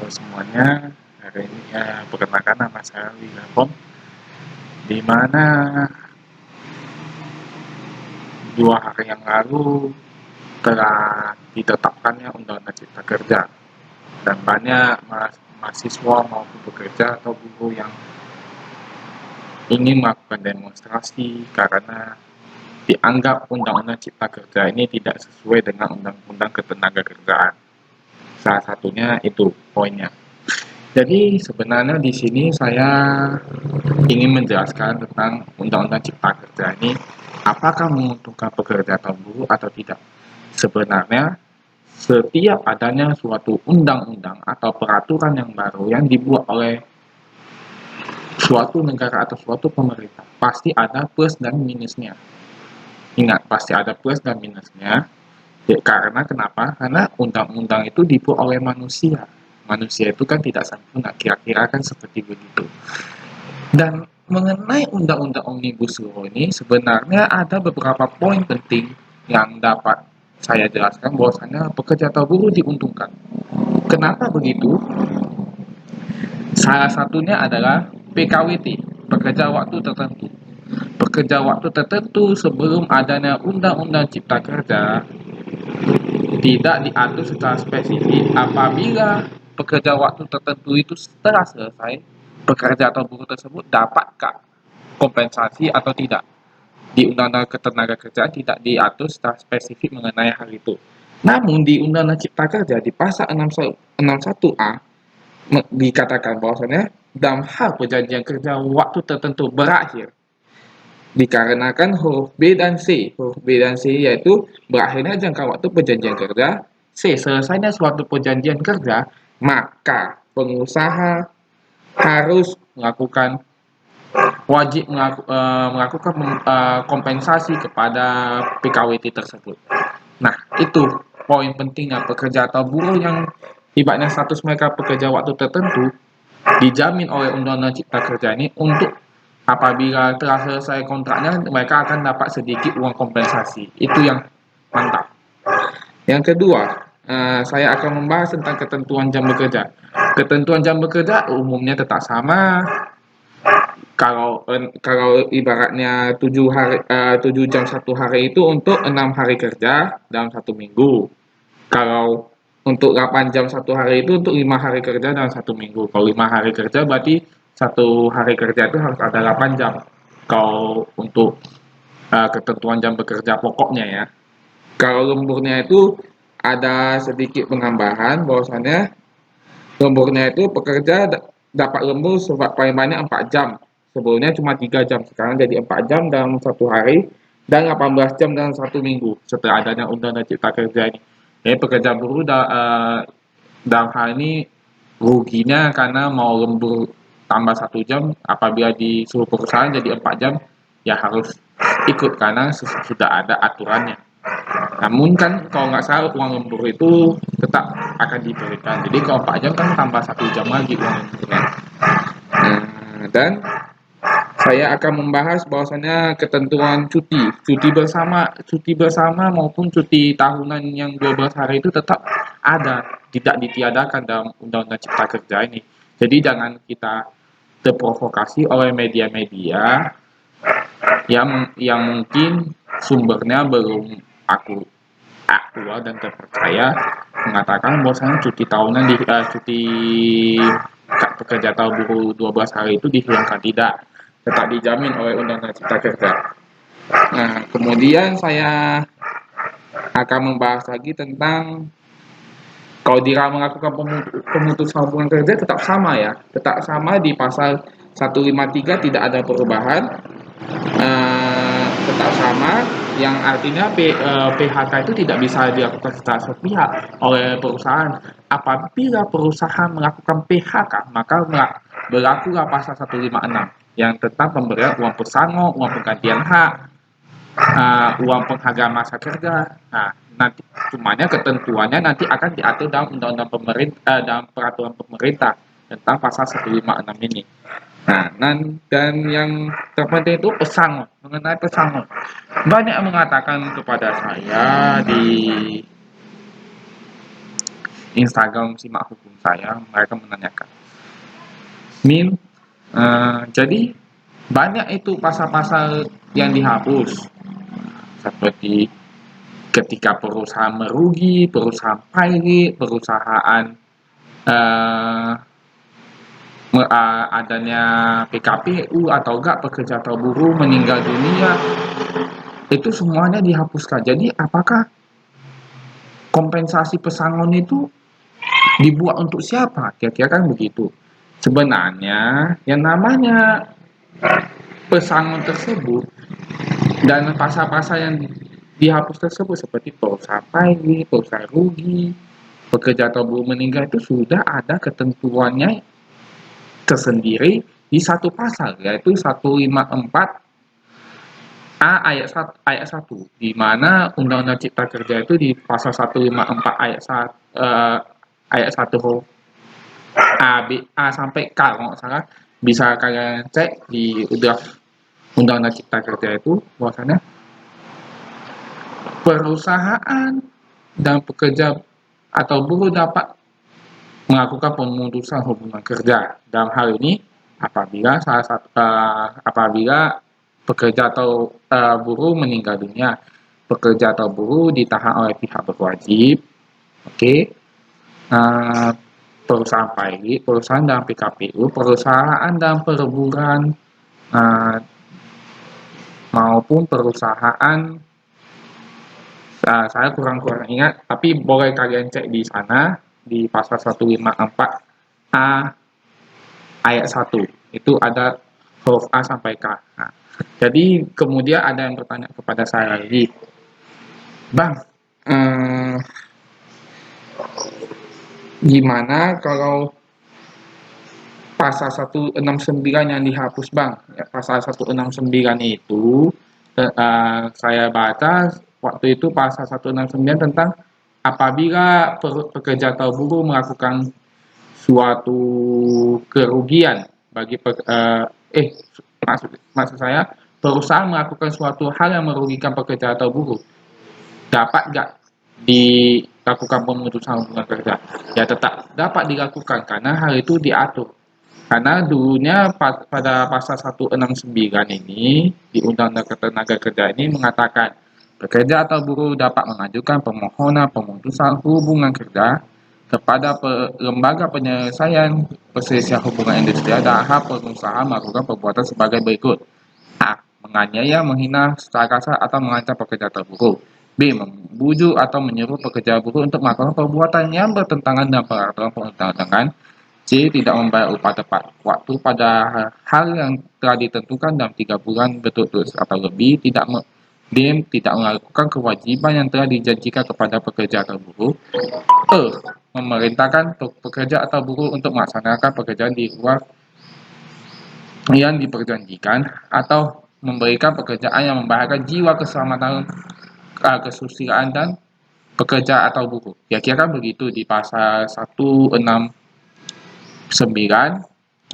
Halo semuanya, hari ini perkenalkan nama saya William, di mana 2 hari yang lalu telah ditetapkannya Undang-Undang Cipta Kerja, dan banyak mahasiswa maupun pekerja atau buruh yang ingin melakukan demonstrasi karena dianggap Undang-Undang Cipta Kerja ini tidak sesuai dengan Undang-Undang Ketenagakerjaan. Salah satunya itu poinnya. Jadi sebenarnya di sini saya ingin menjelaskan tentang Undang-Undang Cipta Kerja ini apakah menguntungkan pekerja atau buruh atau tidak. Sebenarnya setiap adanya suatu undang-undang atau peraturan yang baru yang dibuat oleh suatu negara atau suatu pemerintah pasti ada plus dan minusnya. Ingat, pasti ada plus dan minusnya. Ya, karena kenapa? Karena undang-undang itu dibuat oleh manusia. Manusia itu kan tidak sempurna, kira-kira kan seperti begitu. Dan mengenai Undang-Undang Omnibus Law ini sebenarnya ada beberapa poin penting yang dapat saya jelaskan bahwasanya pekerja atau buruh diuntungkan. Kenapa begitu? Salah satunya adalah PKWT, pekerja waktu tertentu. Pekerja waktu tertentu sebelum adanya Undang-Undang Cipta Kerja tidak diatur secara spesifik apabila pekerja waktu tertentu itu setelah selesai, pekerja atau buruh tersebut dapatkah kompensasi atau tidak. Di Undang-Undang Ketenagakerjaan tidak diatur secara spesifik mengenai hal itu. Namun di Undang-Undang Cipta Kerja di pasal 61A dikatakan bahwasanya dalam hal perjanjian kerja waktu tertentu berakhir dikarenakan huruf B dan C. Huruf B dan C yaitu berakhirnya jangka waktu perjanjian kerja, C selesainya suatu perjanjian kerja, maka pengusaha harus melakukan kompensasi kepada PKWT tersebut. Nah, itu poin pentingnya pekerja atau buruh yang ibaratnya status mereka pekerja waktu tertentu dijamin oleh Undang-Undang Cipta Kerja ini untuk apabila telah selesai kontraknya mereka akan dapat sedikit uang kompensasi. Itu yang mantap. Yang kedua, saya akan membahas tentang ketentuan jam bekerja. Ketentuan jam bekerja umumnya tetap sama. Kalau ibaratnya 7 jam 1 hari itu untuk 6 hari kerja dalam 1 minggu. Kalau untuk 8 jam 1 hari itu untuk 5 hari kerja dalam 1 minggu. Kalau 5 hari kerja berarti 1 hari kerja itu harus ada 8 jam. Kalau untuk ketentuan jam bekerja pokoknya ya. Kalau lemburnya itu ada sedikit penambahan bahwasannya lemburnya itu pekerja dapat lembur paling banyak 4 jam. Sebelumnya cuma 3 jam, sekarang jadi 4 jam dalam 1 hari dan 18 jam dalam 1 minggu setelah adanya Undang-Undang Cipta Kerja ini. Jadi pekerja buruh dalam hal ini ruginya karena mau lembur tambah 1 jam apabila di seluruh perusahaan jadi 4 jam ya harus ikut karena sudah ada aturannya. Namun kan kalau nggak salah uang lembur itu tetap akan diberikan. Jadi kalau 4 jam kan tambah 1 jam lagi uang lemburnya. Dan saya akan membahas bahwasannya ketentuan cuti bersama maupun cuti tahunan yang 12 hari itu tetap ada, tidak ditiadakan dalam Undang-Undang Cipta Kerja ini. Jadi jangan kita terprovokasi oleh media-media yang mungkin sumbernya belum aktual dan terpercaya mengatakan bahwasanya cuti tahunan cuti pekerja atau buruh 12 hari itu dihilangkan. Tidak, tetap dijamin oleh Undang-Undang Cipta Kerja. Nah, kemudian saya akan membahas lagi tentang kalau melakukan pemutusan hubungan kerja tetap sama ya, tetap sama di pasal 153 tidak ada perubahan, tetap sama, yang artinya PHK itu tidak bisa dilakukan secara sepihak oleh perusahaan. Apabila perusahaan melakukan PHK, maka berlakulah pasal 156 yang tentang pemberian uang pesangon, uang penggantian hak, uang penghargaan masa kerja. Nah, nanti cumanya ketentuannya nanti akan diatur dalam undang-undang pemerintah, dalam peraturan pemerintah tentang pasal 156 ini. Nah, dan yang terpenting itu pesangon, mengenai pesangon. Banyak yang mengatakan kepada saya Instagram simak hukum saya, mereka menanyakan. Jadi banyak itu pasal-pasal yang dihapus, seperti ketika perusahaan merugi, perusahaan pilot, perusahaan eh, adanya PKPU atau enggak pekerja atau buruh meninggal dunia, itu semuanya dihapuskan. Jadi apakah kompensasi pesangon itu dibuat untuk siapa? Kira-kira kan begitu. Sebenarnya yang namanya pesangon tersebut dan pasal-pasal yang dihapus tersebut seperti perusahaan pilot, perusahaan rugi, pekerja atau buruh meninggal itu sudah ada ketentuannya tersendiri di satu pasal, yaitu 154 A ayat 1, di mana Undang-Undang Cipta Kerja itu di pasal 154 ayat 1 huruf A, B, A sampai K kalau nggak salah, bisa kalian cek di Undang-Undang Cipta Kerja itu bahwasanya perusahaan dan pekerja atau buruh dapat melakukan pemutusan hubungan kerja. Dalam hal ini apabila pekerja atau buruh meninggal dunia, pekerja atau buruh ditahan oleh pihak berwajib, oke, uh, perusahaan pilot, perusahaan dan PKPU, perusahaan dan perburuan uh, maupun perusahaan, saya kurang ingat, tapi boleh kalian cek di sana di pasal 154 A ayat 1 itu ada huruf A sampai K. Nah, jadi kemudian ada yang bertanya kepada saya lagi, Bang, gimana kalau pasal 169 yang dihapus, Bang? Ya, pasal 169 itu saya baca waktu itu pasal 169 tentang apabila pekerja atau buruh melakukan suatu kerugian bagi maksud saya perusahaan melakukan suatu hal yang merugikan pekerja atau buruh, dapat nggak dilakukan pemutusan hubungan kerja? Ya tetap dapat dilakukan karena hal itu diatur. Karena dulunya pada pasal 169 ini di Undang-Undang Ketenagakerjaan ini mengatakan pekerja atau buruh dapat mengajukan permohonan pemutusan hubungan kerja kepada lembaga penyelesaian perselisihan hubungan industrial dan hak pengusaha melakukan perbuatan sebagai berikut. A. Menganiaya, menghina, secara kasar atau mengancam pekerja atau buruh. B. Membujuk atau menyuruh pekerja buruh untuk melakukan perbuatan yang bertentangan dengan peraturan perundang-undangan. C. Tidak membayar upah tepat waktu pada hal yang telah ditentukan dalam 3 bulan berturut-turut atau lebih. D. Tidak melakukan kewajiban yang telah dijanjikan kepada pekerja atau buruh. E. Memerintahkan pekerja atau buruh untuk melaksanakan pekerjaan di luar yang diperjanjikan atau memberikan pekerjaan yang membahayakan jiwa, keselamatan, kesusilaan dan pekerja atau buruh. Ya kira begitu di pasal 169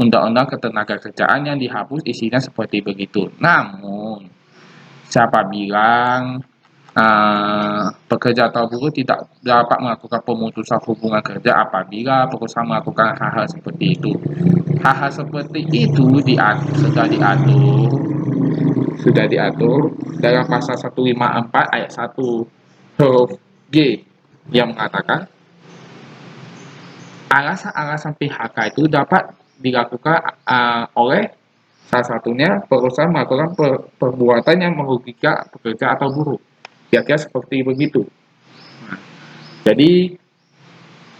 Undang-Undang Ketenagakerjaan yang dihapus isinya seperti begitu. Namun siapa bilang pekerja atau buruh tidak dapat melakukan pemutusan hubungan kerja apabila perusahaan melakukan hal-hal seperti itu. Hal-hal seperti itu sudah diatur dalam pasal 154 ayat 1 huruf G yang mengatakan alasan-alasan PHK itu dapat dilakukan oleh salah satunya perusahaan melakukan perbuatan yang merugikan pekerja atau buruh. Kira-kira seperti begitu. Nah, jadi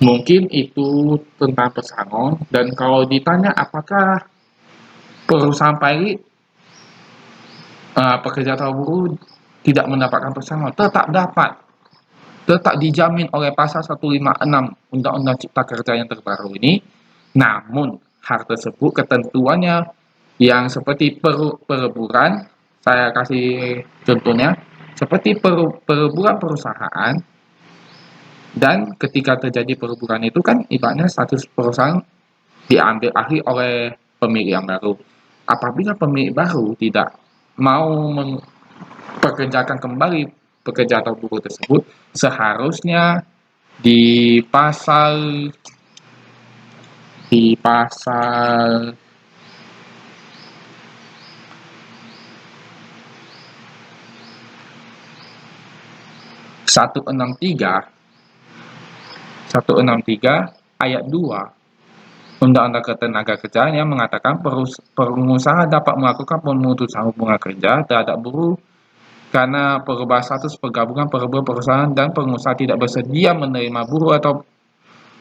mungkin itu tentang pesangon, dan kalau ditanya apakah perusahaan pilot pekerja atau buruh tidak mendapatkan pesangon, tetap dijamin oleh pasal 156 Undang-Undang Cipta Kerja yang terbaru ini. Namun hal tersebut ketentuannya yang seperti pereburan, saya kasih contohnya seperti pereburan perusahaan, dan ketika terjadi pereburan itu kan ibaratnya status perusahaan diambil alih oleh pemilik yang baru. Apabila pemilik baru tidak mau mempekerjakan kembali pekerja atau buruh tersebut, seharusnya Di pasal di pasal 163 ayat 2 Undang-Undang Ketenagakerjaan yang mengatakan pengusaha dapat melakukan pemutusan hubungan kerja terhadap buruh karena perubahan status pergabungan perusahaan dan pengusaha tidak bersedia menerima buruh atau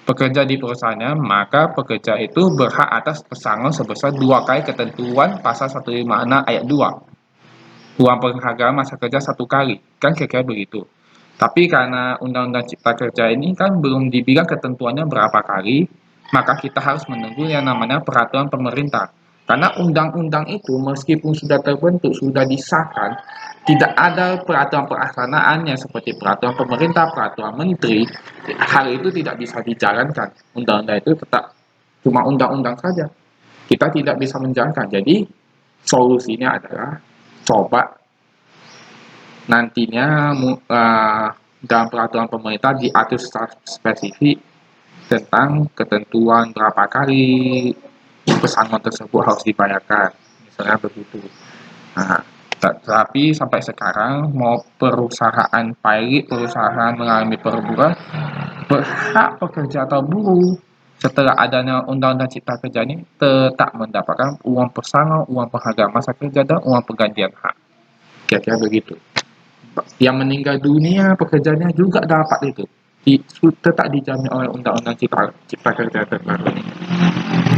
pekerja di perusahaannya, maka pekerja itu berhak atas pesangon sebesar 2 kali ketentuan pasal 156 ayat 2. Uang penghargaan masa kerja 1 kali, kan kira-kira begitu. Tapi karena Undang-Undang Cipta Kerja ini kan belum dibilang ketentuannya berapa kali, maka kita harus menunggu yang namanya peraturan pemerintah. Karena undang-undang itu meskipun sudah terbentuk, sudah disahkan, tidak ada peraturan pelaksanaannya seperti peraturan pemerintah, peraturan menteri, hal itu tidak bisa dijalankan. Undang-undang itu tetap cuma undang-undang saja. Kita tidak bisa menjalankan. Jadi solusinya adalah coba nantinya dalam peraturan pemerintah diatur secara spesifik tentang ketentuan berapa kali pesangon tersebut harus dibayarkan, misalnya begitu. Nah, tapi sampai sekarang mau perusahaan pilot, perusahaan mengalami perburuan, berhak pekerja atau buruh setelah adanya Undang-Undang Cipta Kerja ini tetap mendapatkan uang pesangon, uang penghargaan masa kerja, dan uang penggantian hak. Kira-kira begitu. Yang meninggal dunia pekerjanya juga dapat itu. Tetap dijamin oleh Undang-Undang Cipta Kerja terbaru ini.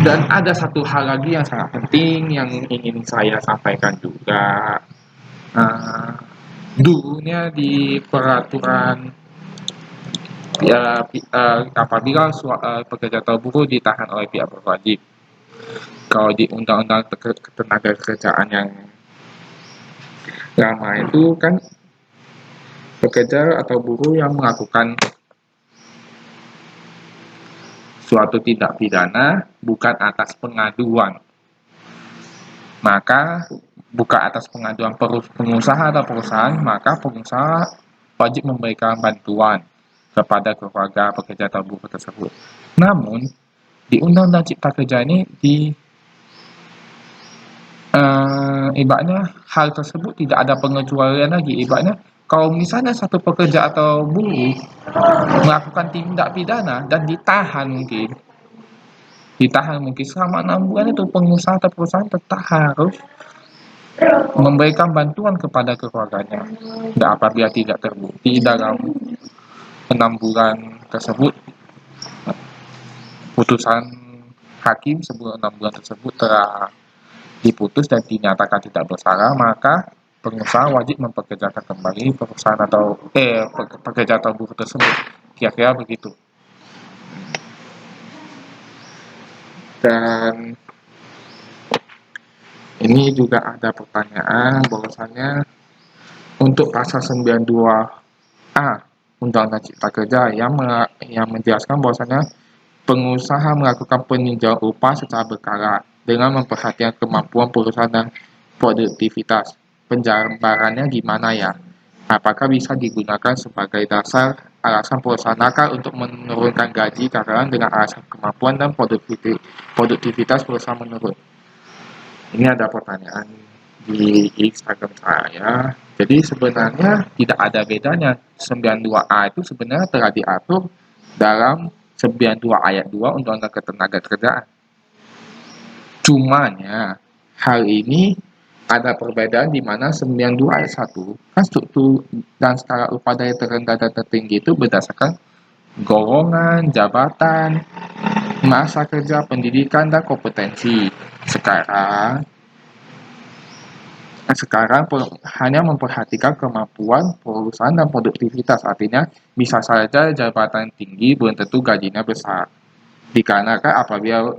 Dan ada satu hal lagi yang sangat penting yang ingin saya sampaikan juga. Dulunya di peraturan apabila pekerja atau buruh ditahan oleh pihak berwajib. Kalau di Undang-Undang Ketenagakerjaan yang lama itu kan pekerja atau buruh yang melakukan suatu tindak pidana bukan atas pengaduan, maka bukan atas pengaduan pengusaha atau perusahaan, maka pengusaha wajib memberikan bantuan kepada keluarga pekerja atau buruh tersebut. Namun di Undang-Undang Cipta Kerja ini ibaratnya hal tersebut tidak ada pengecualian lagi. Ibaratnya kalau misalnya satu pekerja atau buruh melakukan tindak pidana dan ditahan selama 6 bulan, itu pengusaha atau perusahaan tetap harus memberikan bantuan kepada keluarganya. Dan apabila tidak terbukti dalam 6 bulan tersebut, putusan hakim sebelum 6 bulan tersebut telah diputus dan dinyatakan tidak bersalah, maka pengusaha wajib mempekerjakan kembali perusahaan atau pekerja atau buruh tersebut. Kira-kira begitu. Dan ini juga ada pertanyaan bahwasannya untuk pasal 92A Undang-Undang Cipta Kerja yang menjelaskan bahwasannya pengusaha melakukan peninjauan upah secara berkala dengan memperhatikan kemampuan perusahaan dan produktivitas. Penjabarannya gimana ya? Apakah bisa digunakan sebagai dasar alasan perusahaan nakal untuk menurunkan gaji karyawan dengan alasan kemampuan dan produktivitas perusahaan menurun? Ini ada pertanyaan di Instagram saya. Jadi sebenarnya tidak ada bedanya. 92A itu sebenarnya telah diatur dalam 92 ayat 2 Undang-Undang Ketenagakerjaan. Cumanya hal ini ada perbedaan di mana 92 ayat 1 kan struktur dan skala upah dari terendah dan tertinggi itu berdasarkan golongan, jabatan, masa kerja, pendidikan, dan kompetensi. Sekarang hanya memperhatikan kemampuan perusahaan dan produktivitas, artinya bisa saja jabatan tinggi belum tentu gajinya besar. Dikarenakan apabila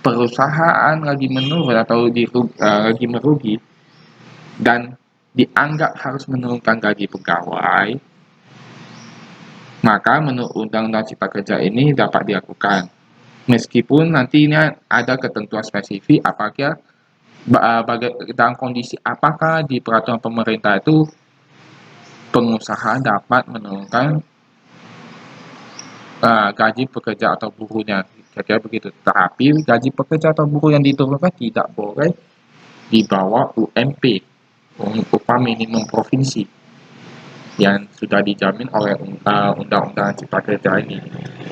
perusahaan lagi menurun atau lagi merugi dan dianggap harus menurunkan gaji pegawai, maka menurut Undang-Undang Cipta Kerja ini dapat dilakukan. Meskipun nantinya ada ketentuan spesifik apakah dalam kondisi apakah di peraturan pemerintah itu pengusaha dapat menurunkan gaji pekerja atau buruhnya, kira-kira begitu. Tapi gaji pekerja atau buruh yang diturunkan tidak boleh di bawah UMP, upah minimum provinsi, yang sudah dijamin oleh Undang-Undang Cipta Kerja ini.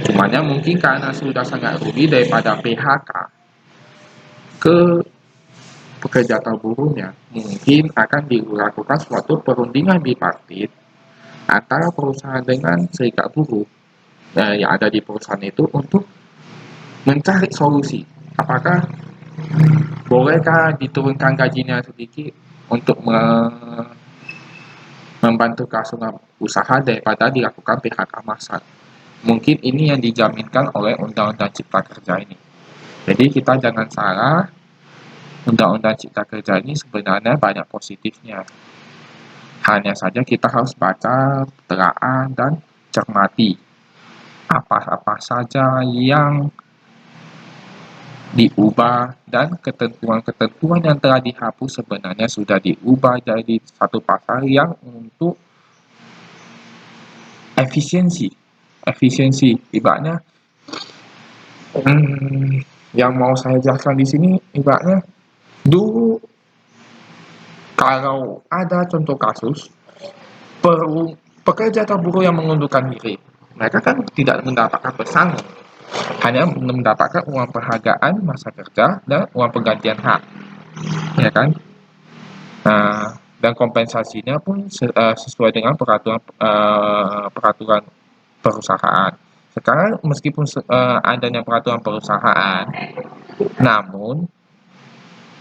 Cumannya mungkin karena sudah sangat rugi daripada PHK ke pekerja atau buruhnya, mungkin akan dilakukan suatu perundingan bipartit antara perusahaan dengan serikat buruh yang ada di perusahaan itu untuk mencari solusi. Apakah bolehkah diturunkan gajinya sedikit untuk membantu kelangsungan usaha daripada dilakukan PHK massal. Mungkin ini yang dijaminkan oleh Undang-Undang Cipta Kerja ini. Jadi kita jangan salah, Undang-Undang Cipta Kerja ini sebenarnya banyak positifnya. Hanya saja kita harus baca, telaah, dan cermati apa-apa saja yang diubah dan ketentuan-ketentuan yang telah dihapus sebenarnya sudah diubah jadi satu pasal yang untuk efisiensi ibaratnya. Yang mau saya jelaskan di sini ibaratnya dulu kalau ada contoh kasus pekerja atau buruh yang mengundurkan diri, mereka kan tidak mendapatkan pesangon, hanya mendapatkan uang penghargaan masa kerja dan uang penggantian hak, ya kan? Dan kompensasinya pun sesuai dengan peraturan perusahaan. Sekarang meskipun adanya peraturan perusahaan, namun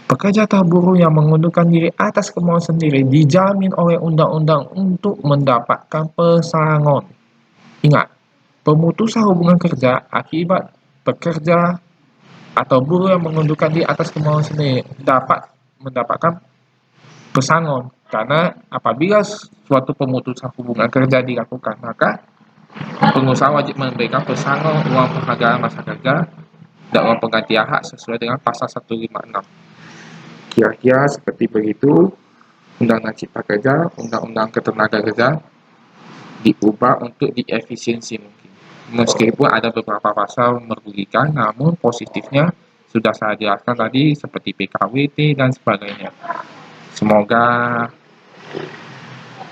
pekerja atau buruh yang mengundurkan diri atas kemauan sendiri dijamin oleh undang-undang untuk mendapatkan pesangon. Ingat, pemutusan hubungan kerja akibat pekerja atau buruh yang mengundurkan diri atas kemauan sendiri dapat mendapatkan pesangon, karena apabila suatu pemutusan hubungan kerja dilakukan, maka pengusaha wajib memberikan pesangon, uang penghargaan masa kerja, dan uang penggantian hak sesuai dengan pasal 156. Kira-kira seperti begitu. Undang-Undang Cipta Kerja, Undang-Undang Ketenagakerjaan diubah untuk diefisiensi mungkin. Meskipun ada beberapa pasal merugikan, namun positifnya sudah saya jelaskan tadi seperti PKWT dan sebagainya. Semoga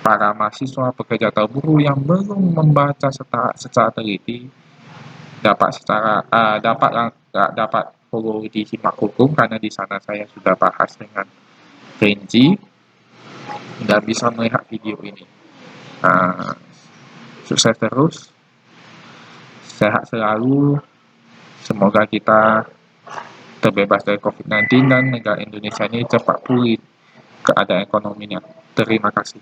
para mahasiswa, pekerja atau buruh yang belum membaca secara teliti dapat perlu disimak hukum, karena di sana saya sudah bahas dengan rinci dan bisa melihat video ini. Sukses terus, sehat selalu, semoga kita terbebas dari COVID-19 dan negara Indonesia ini cepat pulih keadaan ekonominya. Terima kasih.